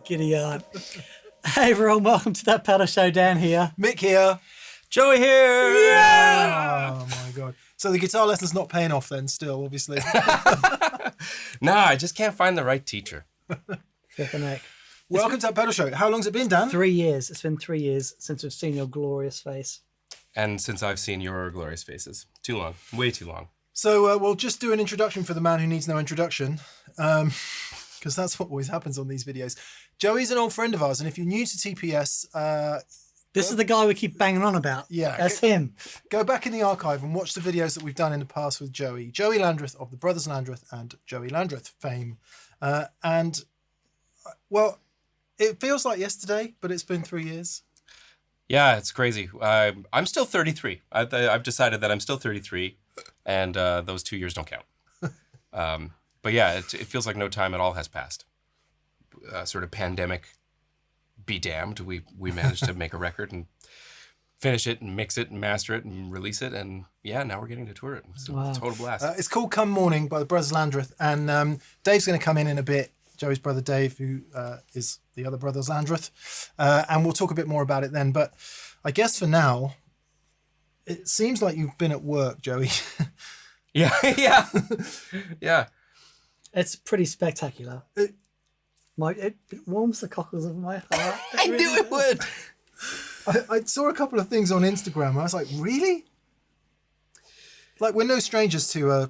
Giddy yard. Hey everyone, welcome to That Pedal Show. Dan here. Mick here. Joey here. Yeah! Oh my god. So the guitar lesson's not paying off then still, obviously. Nah, I just can't find the right teacher. Flippin' heck. Welcome to That Pedal Show. How long's it been, Dan? 3 years. It's been 3 years since we've seen your glorious face. And since I've seen your glorious faces. Too long. Way too long. So we'll just do an introduction for the man who needs no introduction. Because that's what always happens on these videos. Joey's an old friend of ours, and if you're new to TPS... This is the guy we keep banging on about. Yeah. That's him. Go back in the archive and watch the videos that we've done in the past with Joey. Joey Landreth of the Brothers Landreth and Joey Landreth fame. Well, it feels like yesterday, but it's been 3 years. Yeah, it's crazy. I'm still 33. I've decided that I'm still 33, and those 2 years don't count. But yeah, it feels like no time at all has passed. Sort of pandemic be damned. We managed to make a record and finish it and mix it and master it and release it. And yeah, now we're getting to tour it. It's a total blast. It's called Come Morning by the Brothers Landreth. And Dave's going to come in a bit. Joey's brother Dave, who is the other Brothers Landreth. And we'll talk a bit more about it then. But I guess for now, it seems like you've been at work, Joey. Yeah. Yeah. It's pretty spectacular. It warms the cockles of my heart. I knew it would. I saw a couple of things on Instagram. I was like, really? Like, we're no strangers to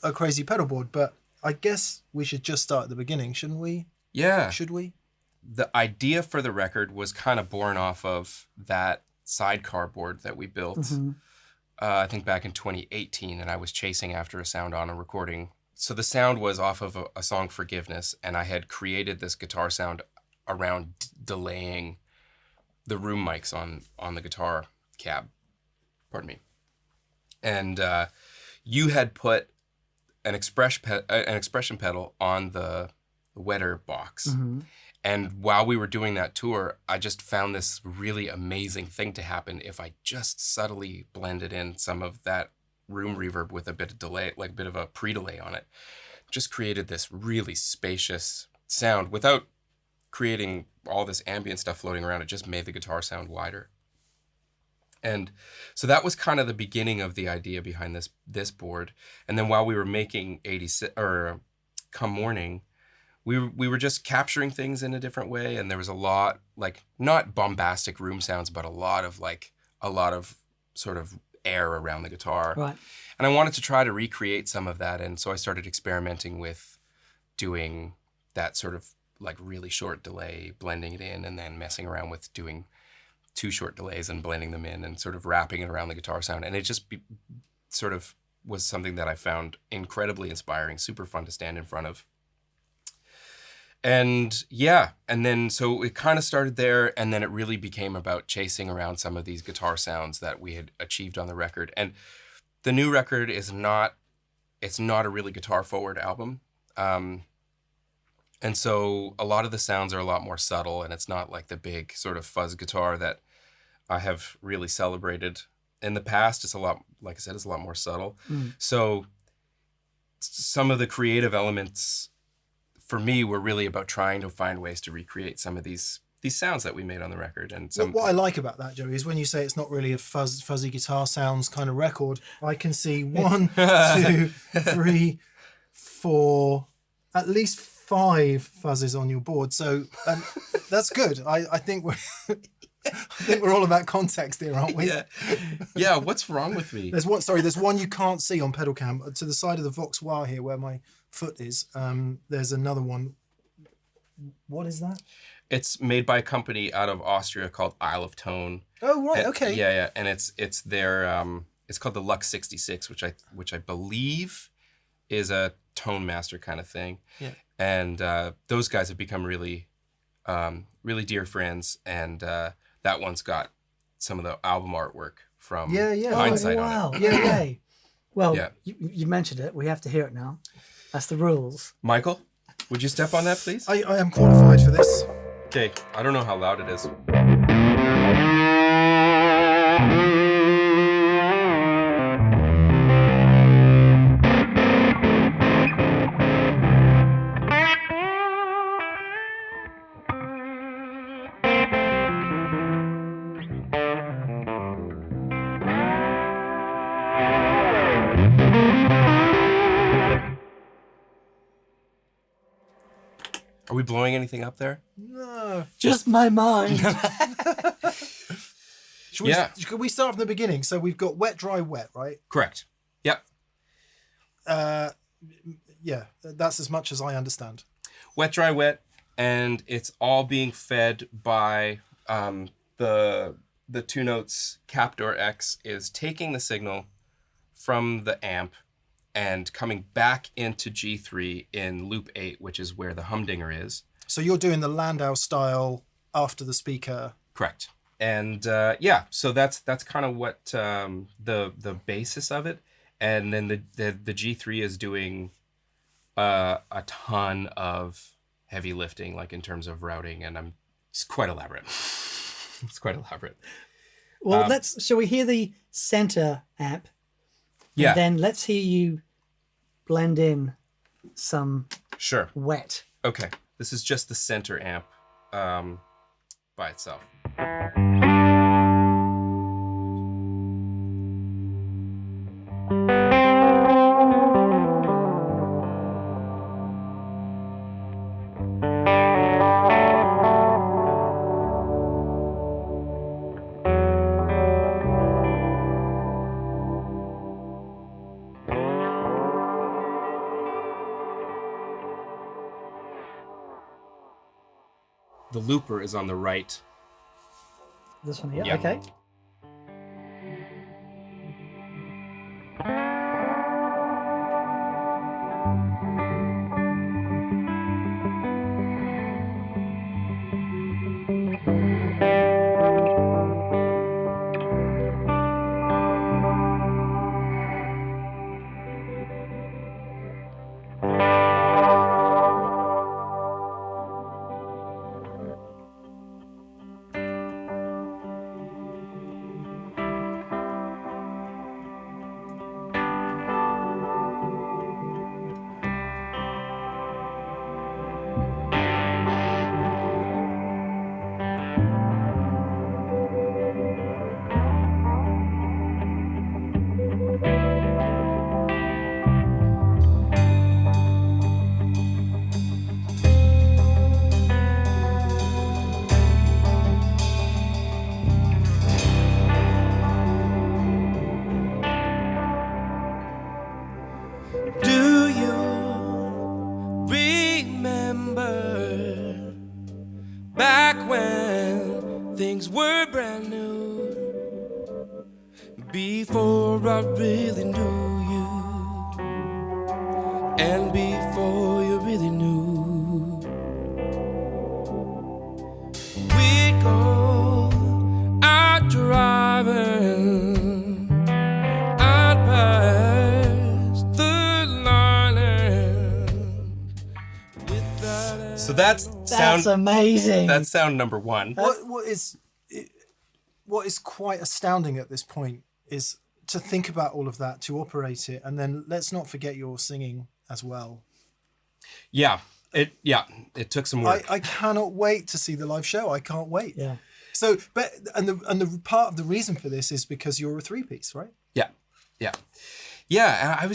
a crazy pedalboard, but I guess we should just start at the beginning, shouldn't we? Yeah. Should we? The idea for the record was kind of born off of that sidecar board that we built, I think back in 2018, and I was chasing after a sound on a recording. So the sound was off of a song, Forgiveness, and I had created this guitar sound around delaying the room mics on the guitar cab. Pardon me. And you had put an expression pedal on the wetter box. And while we were doing that tour, I just found this really amazing thing to happen if I just subtly blended in some of that room reverb with a bit of delay, like a bit of a pre-delay on it. Just created this really spacious sound without creating all this ambient stuff floating around. It just made the guitar sound wider. And so that was kind of the beginning of the idea behind this board. And then while we were making Come Morning, we were just capturing things in a different way. And there was a lot, like, not bombastic room sounds, but a lot of sort of air around the guitar. Right. And I wanted to try to recreate some of that. And so I started experimenting with doing that sort of like really short delay, blending it in, and then messing around with doing 2 short delays and blending them in and sort of wrapping it around the guitar sound. And it just sort of was something that I found incredibly inspiring, super fun to stand in front of. And yeah, and then so it kind of started there, and then it really became about chasing around some of these guitar sounds that we had achieved on the record. And the new record it's not a really guitar forward album. And so a lot of the sounds are a lot more subtle, and it's not like the big sort of fuzz guitar that I have really celebrated in the past. It's a lot, like I said, it's a lot more subtle. So some of the creative elements for me were really about trying to find ways to recreate some of these sounds that we made on the record. And what I like about that, Joey, is when you say it's not really a fuzzy guitar sounds kind of record, I can see 1, 2, 3, 4, at least 5 fuzzes on your board. So that's good. I think we're all about context here, aren't we? Yeah. What's wrong with me? There's one you can't see on pedal cam to the side of the Vox wire here where my foot is. There's another one. What is that? It's made by a company out of Austria called Isle of Tone. Oh right, okay. Yeah, and it's their it's called the Luxe 66, which I believe is a Tone Master kind of thing. Yeah. And those guys have become really dear friends, and that one's got some of the album artwork from Yeah. Hindsight wow. on it. Yeah. Well, Yeah. you mentioned it. We have to hear it now. That's the rules. Michael, would you step on that, please? I am qualified for this. Okay, I don't know how loud it is. Are we blowing anything up there? No. Just my mind. Could we start from the beginning? So we've got wet, dry, wet, right? Correct. Yep. Yeah, that's as much as I understand. Wet, dry, wet, and it's all being fed by the two notes. Captor X is taking the signal from the amp and coming back into G3 in loop 8, which is where the humdinger is. So you're doing the Landau style after the speaker. Correct. And so that's kind of what the basis of it. And then the G3 is doing a ton of heavy lifting, like in terms of routing, and it's quite elaborate. It's quite elaborate. Well, shall we hear the center amp? Yeah. And then let's hear you blend in some Sure. wet. Okay. This is just the center amp by itself. The looper is on the right. This one here. Yeah. Okay. Do you remember back when things were brand new? Before I really knew you, and before you really knew, we'd go out driving out past the line without. So that's That's amazing. That's sound number one. What is quite astounding at this point is to think about all of that, to operate it, and then let's not forget your singing as well. Yeah. It took some work. I cannot wait to see the live show. I can't wait. Yeah. So, but the part of the reason for this is because you're a 3-piece, right? Yeah. And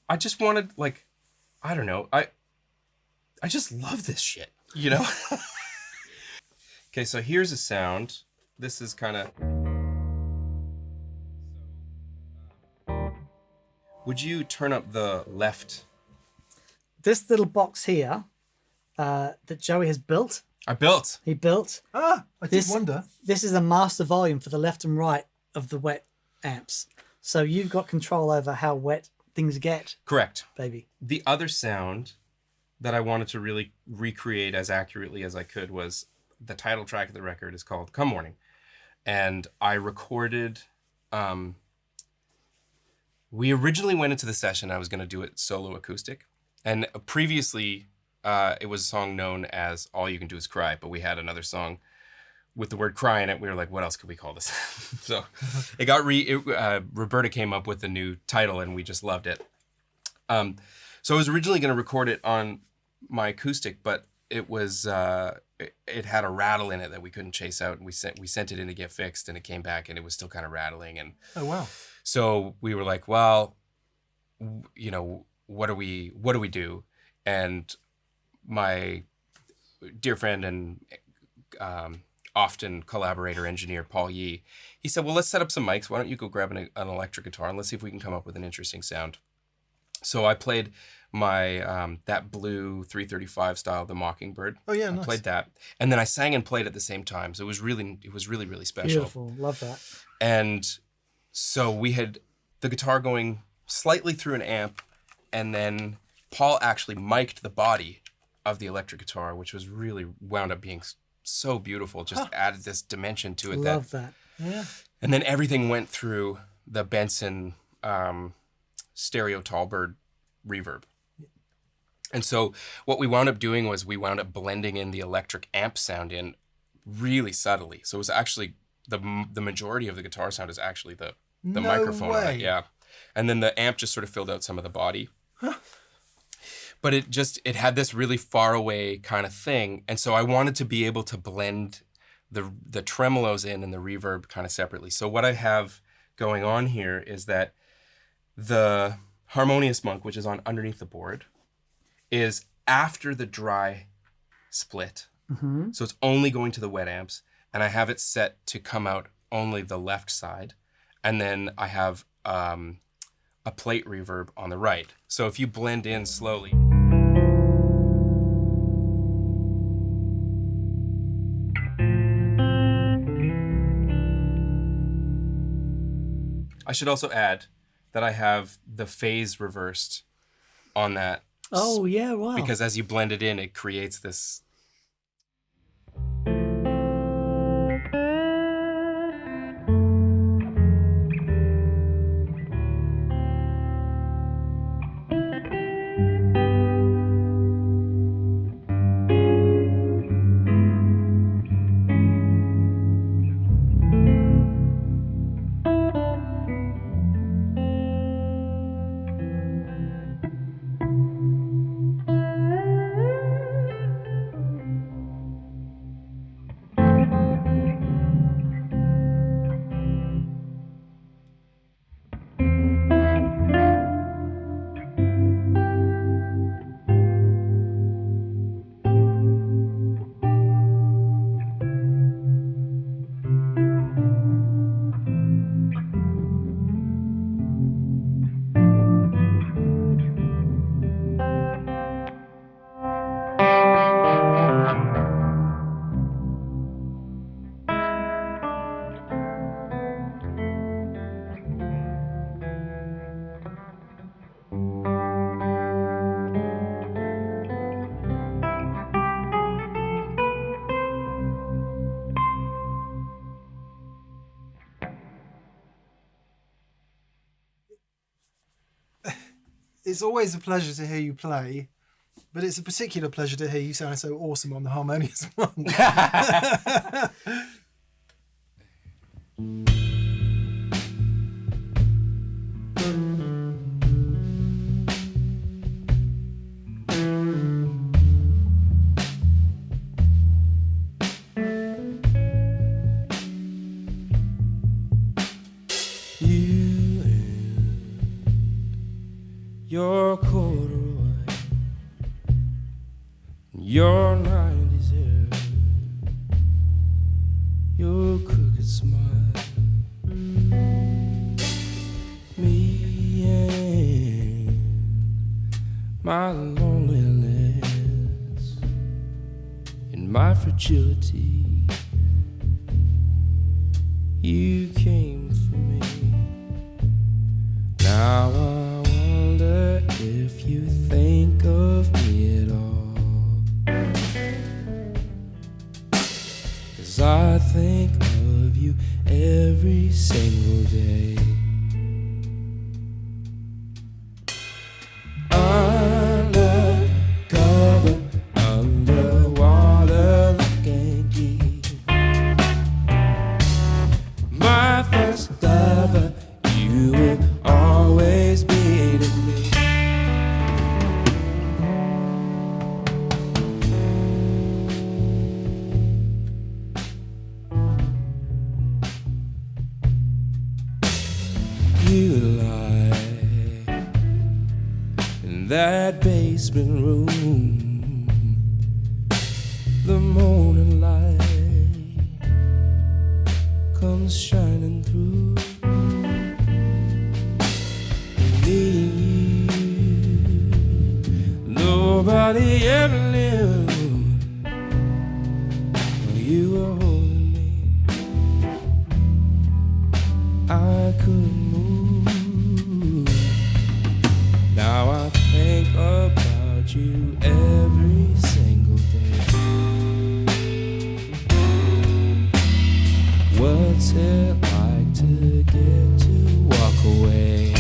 I just wanted, like, I don't know. I just love this shit, you know? Okay, so here's a sound. This is kind of. Would you turn up the left? This little box here that Joey has built. I built. He built. I did wonder. This is a master volume for the left and right of the wet amps. So you've got control over how wet things get, Correct. baby. The other sound that I wanted to really recreate as accurately as I could was the title track of the record is called Come Morning. and I recorded. We originally went into the session. I was going to do it solo acoustic, and previously it was a song known as "All You Can Do Is Cry," but we had another song with the word "cry" in it. We were like, "What else could we call this?" So it got Roberta came up with a new title, and we just loved it. So I was originally going to record it on my acoustic, but it was it had a rattle in it that we couldn't chase out, and we sent it in to get fixed, and it came back, and it was still kind of rattling. And Oh wow. so we were like, well, you know, what do we do? And my dear friend and often collaborator engineer Paul Yee, he said, well, let's set up some mics. Why don't you go grab an electric guitar and let's see if we can come up with an interesting sound. So I played my that blue 335 style, the Mockingbird. Oh yeah, I nice. played that, and then I sang and played at the same time. So it was really special. Beautiful. Love that. And so we had the guitar going slightly through an amp, and then Paul actually mic'd the body of the electric guitar, which was really wound up being so beautiful. Just added this dimension to it. Love that. Yeah. And then everything went through the Benson stereo Tallbird reverb. And so what we wound up doing was we wound up blending in the electric amp sound in really subtly. So it was actually the majority of the guitar sound is actually the No microphone on way. it, yeah. And then the amp just sort of filled out some of the body. But it had this really far away kind of thing. And so I wanted to be able to blend the tremolos in and the reverb kind of separately. So what I have going on here is that the Harmonious Monk, which is on underneath the board, is after the dry split. Mm-hmm. So it's only going to the wet amps, and I have it set to come out only the left side. And then I have a plate reverb on the right. So if you blend in slowly. I should also add that I have the phase reversed on that. Oh yeah, wow. Because as you blend it in, it creates this. It's always a pleasure to hear you play, but it's a particular pleasure to hear you sound so awesome on the Harmonious Monk. You and your corduroy, your 90s hair, your crooked smile, me and my loneliness and my fragility. You came for me. Now I wonder if you think of me at all. 'Cause I think of you you every single day. Undercover, underwater like Yankee. My first lover, you will always be to me. You lie in that basement room, the morning light comes shining through. Me, nobody ever knew you were holding me. I couldn't move. Now I think about you every single day. What's it like to get to walk away?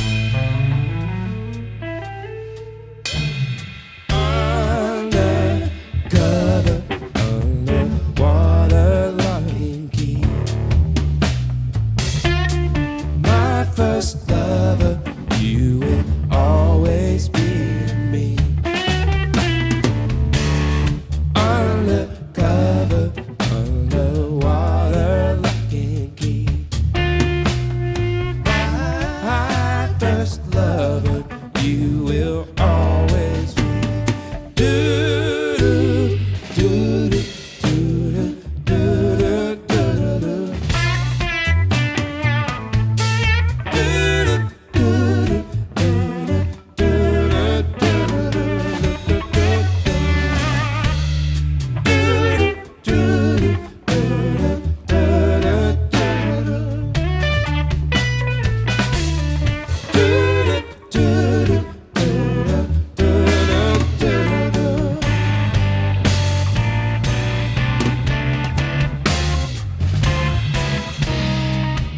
Undercover, underwater like Yankee. My first lover, you will always be to me. Undercover, underwater like Yankee. My first lover, you will always be. Do do do do do do do do.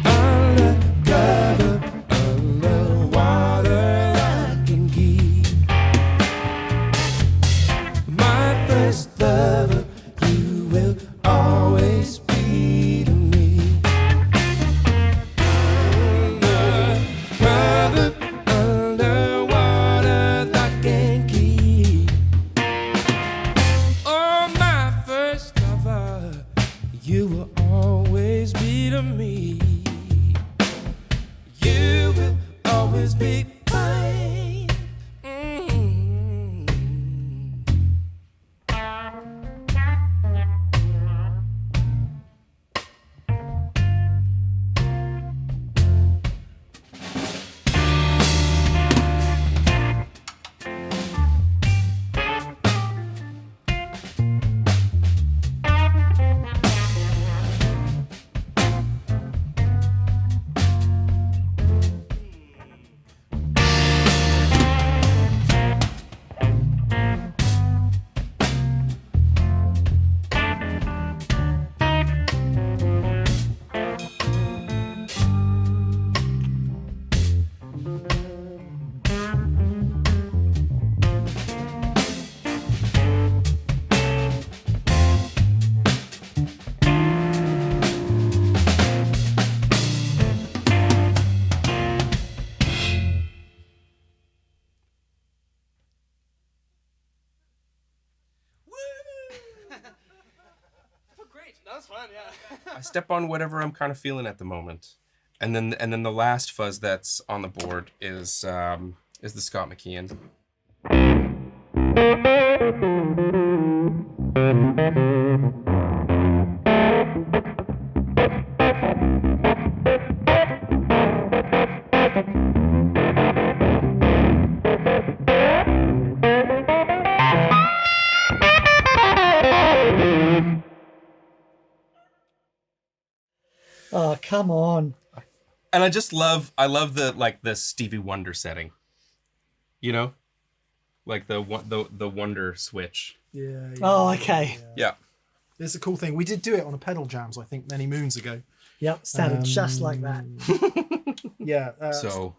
Undercover, underwater like Yankee. My first lover, you will always be to me. Undercover, underwater like Yankee. Oh, my first lover, you will always be to me. You will always be mine. I step on whatever I'm kind of feeling at the moment, and then the last fuzz that's on the board is the Scott McKeon. Oh, come on. And I love the Stevie Wonder setting. You know? Like the Wonder switch. Yeah. Oh, okay. Yeah. It's a cool thing. We did do it on a pedal jams, I think, many moons ago. Yep, sounded just like that. Yeah. So,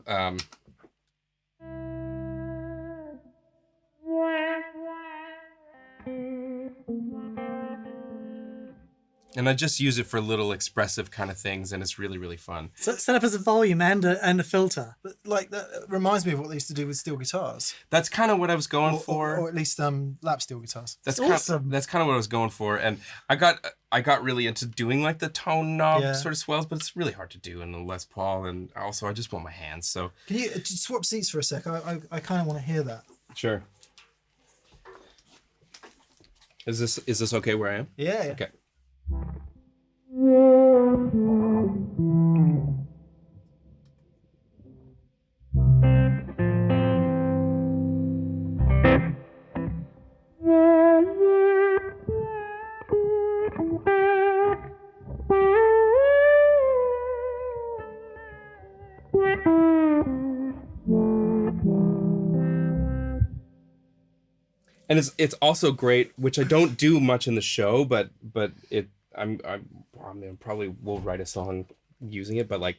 and I just use it for little expressive kind of things, and it's really, really fun. So it's set up as a volume and a filter. But like that reminds me of what they used to do with steel guitars, That's kind of what I was going for. or at least lap steel guitars. That's awesome. That's kind of what I was going for, and I got really into doing like the tone knob sort of swells, but it's really hard to do in the Les Paul, and also I just want my hands. So Can you just swap seats for a sec? I kind of want to hear that. sure. Is this okay where I am? Yeah. Okay. And it's also great, which I don't do much in the show, but I mean, probably will write a song using it, but like.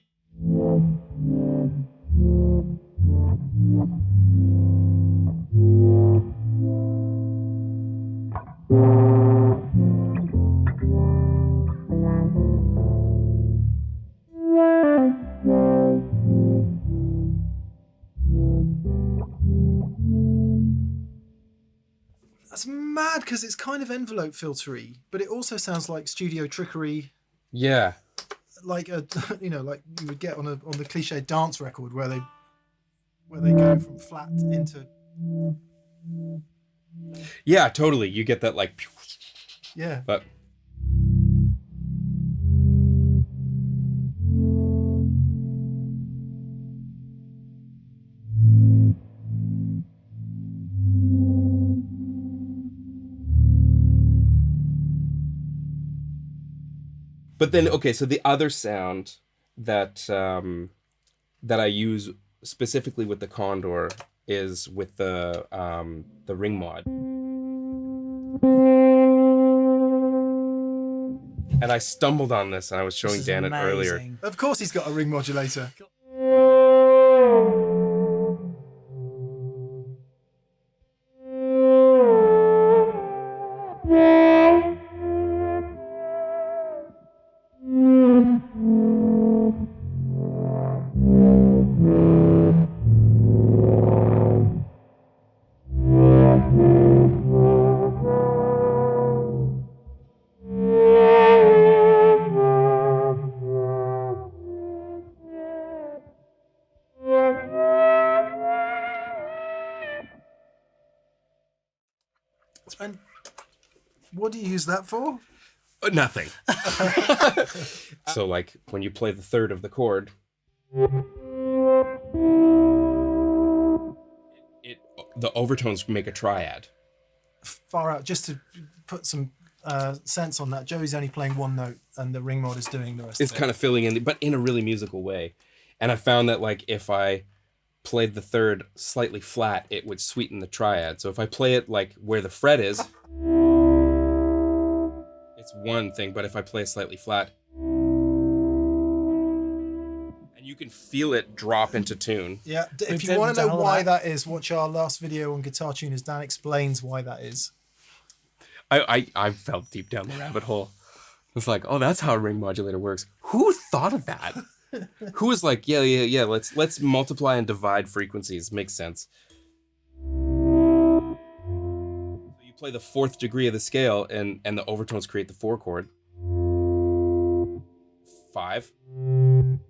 That's mad because it's kind of envelope filtery, but it also sounds like studio trickery. Yeah. Like like you would get on the cliche dance record where they go from flat into. Yeah, totally. You get that like. Yeah. But. But then, okay, so the other sound that that I use specifically with the Condor is with the ring mod. And I stumbled on this, and I was showing Dan it earlier. Of course, he's got a ring modulator. And what do you use that for? Nothing. So, like, when you play the third of the chord, the overtones make a triad. Far out. Just to put some sense on that, Joey's only playing one note, and the ring mod is doing the rest. It's kind of filling in, but in a really musical way. And I found that, like, if I played the third slightly flat, it would sweeten the triad. So if I play it like where the fret is, it's one thing, but if I play it slightly flat, and you can feel it drop into tune. Yeah, if you want to know why that is, watch our last video on Guitar Tuners. Dan explains why that is. I fell deep down the rabbit hole. It's like, oh, that's how a ring modulator works. Who thought of that? Who was like, yeah, let's multiply and divide frequencies. Makes sense. So you play the fourth degree of the scale, and the overtones create the 4 chord. 5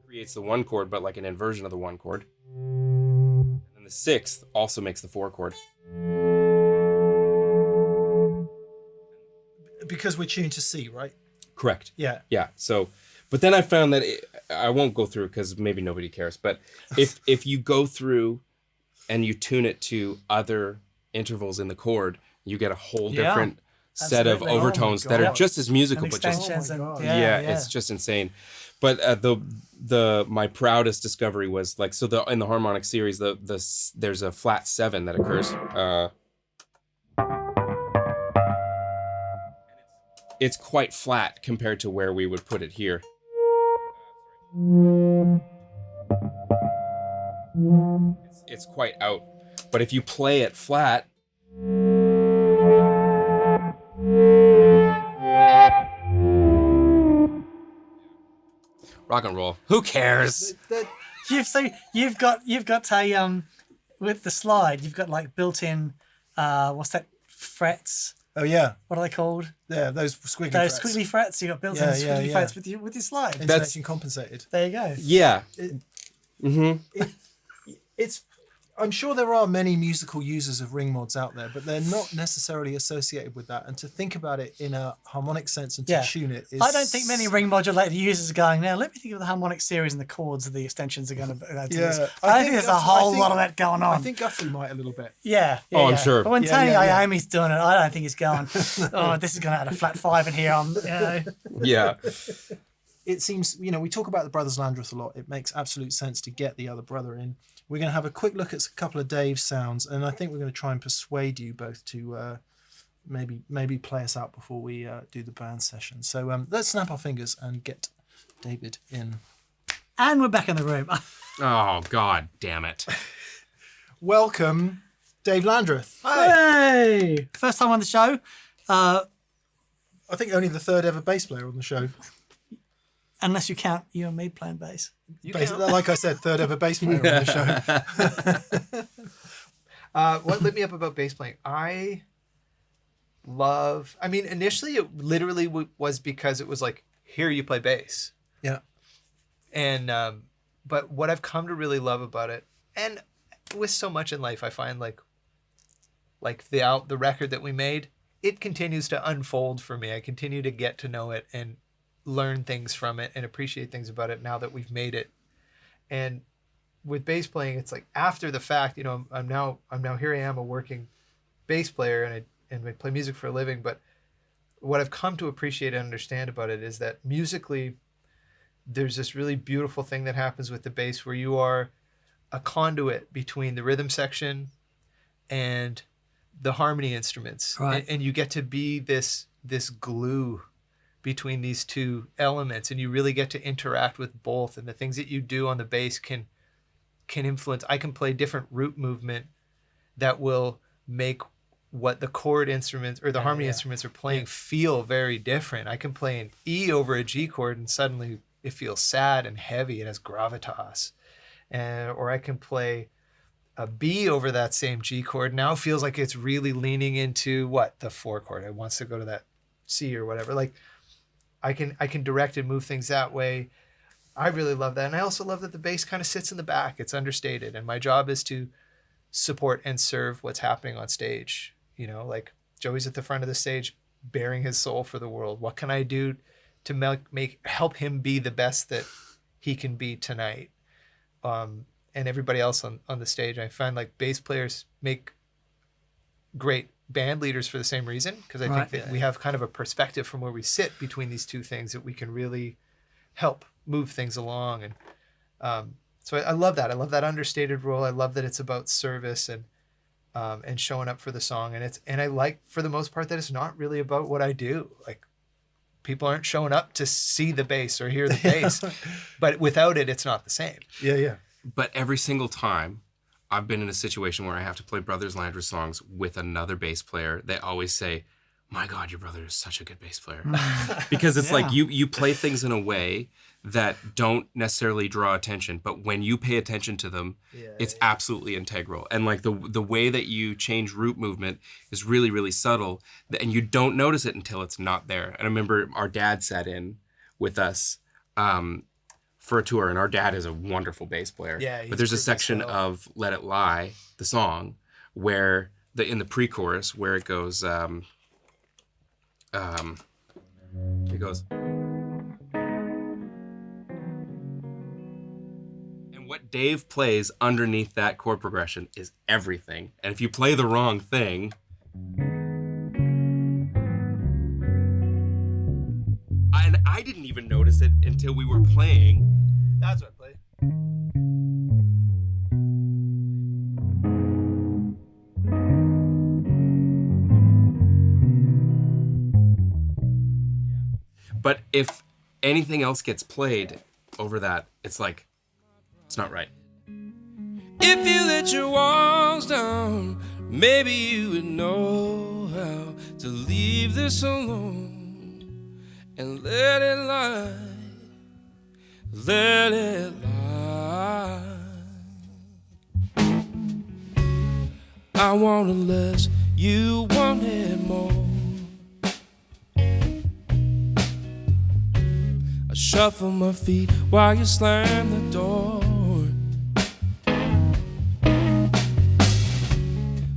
creates the 1 chord, but like an inversion of the 1 chord. And then the 6th also makes the 4 chord. Because we're tuned to C, right? Correct. Yeah. Yeah. So, but then I found that I won't go through because maybe nobody cares. But if you go through and you tune it to other intervals in the chord, you get a whole different set of overtones that are just as musical, but just it's just insane. But my proudest discovery was like, so in the harmonic series, there's a flat 7 that occurs. It's quite flat compared to where we would put it here. It's quite out. But if you play it flat, rock and roll. Who cares? You've got a with the slide. You've got like built-in what's that, frets? Oh yeah, What are they called? yeah, those squiggly Those frets. squiggly frets. You got built-in Yeah, squiggly yeah. frets with your slide. Intonation compensated. There you go. Yeah. It's. I'm sure there are many musical users of ring mods out there, but they're not necessarily associated with that. And to think about it in a harmonic sense and to Yeah. tune it is. I don't think many ring modulator users are going, now let me think of the harmonic series and the chords of the extensions are going to do this. Yeah, I think there's a whole lot of that going on. I think Guthrie might a little bit. Yeah. Oh, I'm sure. But when Yeah, Tony yeah. Iommi's doing it, I don't think he's going, oh, this is going to add a flat 5 in here. Yeah. It seems, we talk about the Brothers Landreth a lot. It makes absolute sense to get the other brother in. We're going to have a quick look at a couple of Dave's sounds, and I think we're going to try and persuade you both to maybe play us out before we do the band session. So let's snap our fingers and get David in. And we're back in the room. Oh, God damn it. Welcome, Dave Landreth. Hey! First time on the show. I think only the third ever bass player on the show. Unless you count you and me playing bass. Like I said, third ever bass player on the show. What lit me up about bass playing? Initially it literally was because it was like, here you play bass. Yeah. And, but what I've come to really love about it, and with so much in life, I find like the record that we made, it continues to unfold for me. I continue to get to know it and learn things from it and appreciate things about it now that we've made it. And with bass playing, it's like after the fact, I'm now here I am, a working bass player, and I play music for a living. But what I've come to appreciate and understand about it is that musically, there's this really beautiful thing that happens with the bass where you are a conduit between the rhythm section and the harmony instruments. Right. And you get to be this glue between these two elements, and you really get to interact with both, and the things that you do on the bass can influence. I can play different root movement that will make what the chord instruments or the harmony instruments are playing feel very different. I can play an E over a G chord and suddenly it feels sad and heavy. It has gravitas. Or I can play a B over that same G chord. Now it feels like it's really leaning into the 4 chord. It wants to go to that C or whatever. Like I can direct and move things that way. I really love that. And I also love that the bass kind of sits in the back. It's understated. And my job is to support and serve what's happening on stage. Like Joey's at the front of the stage bearing his soul for the world. What can I do to help him be the best that he can be tonight? And everybody else on the stage. I find like bass players make great band leaders for the same reason, because I think that we have kind of a perspective from where we sit between these two things that we can really help move things along. And so I love that. I love that understated role. I love that it's about service and showing up for the song. And I like, for the most part, that it's not really about what I do. Like, people aren't showing up to see the bass or hear the bass, but without it, it's not the same. Yeah. But every single time I've been in a situation where I have to play Brothers Landreth songs with another bass player, they always say, my God, your brother is such a good bass player. Because it's like you play things in a way that don't necessarily draw attention, but when you pay attention to them, it's absolutely integral. And like the way that you change root movement is really, really subtle, and you don't notice it until it's not there. And I remember our dad sat in with us for a tour, and our dad is a wonderful bass player. Yeah, but there's a section of Let It Lie, the song, where in the pre-chorus where it goes, it goes, and what Dave plays underneath that chord progression is everything. And if you play the wrong thing, and I didn't even notice it until we were playing. That's what I play. But if anything else gets played, over that, it's like, it's not right. If you let your walls down, maybe you would know how to leave this alone and let it lie, let it lie. I wanted less, you wanted more. I shuffle my feet while you slam the door.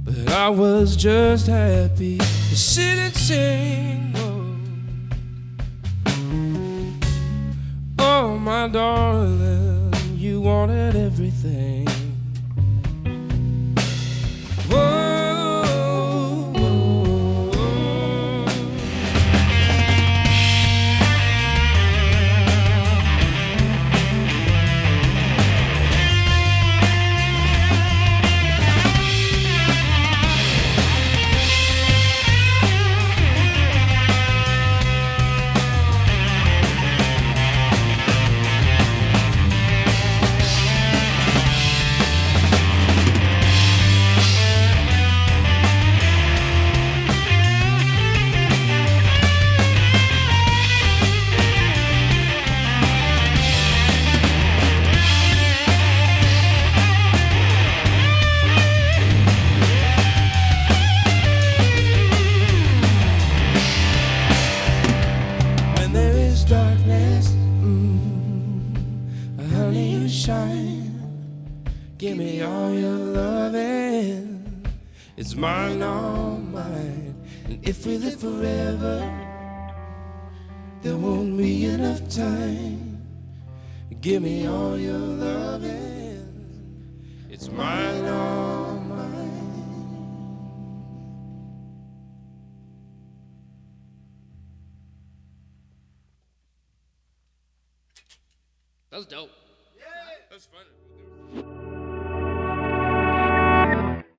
But I was just happy to sit and sing. Oh, my darling, you wanted everything. Whoa, whoa, whoa. When there is darkness, honey, you shine. Give me all your loving. It's mine, all mine. And if we live forever, there won't be enough time. Give me all your loving. It's mine, all mine. That was dope. Yeah. That was fun.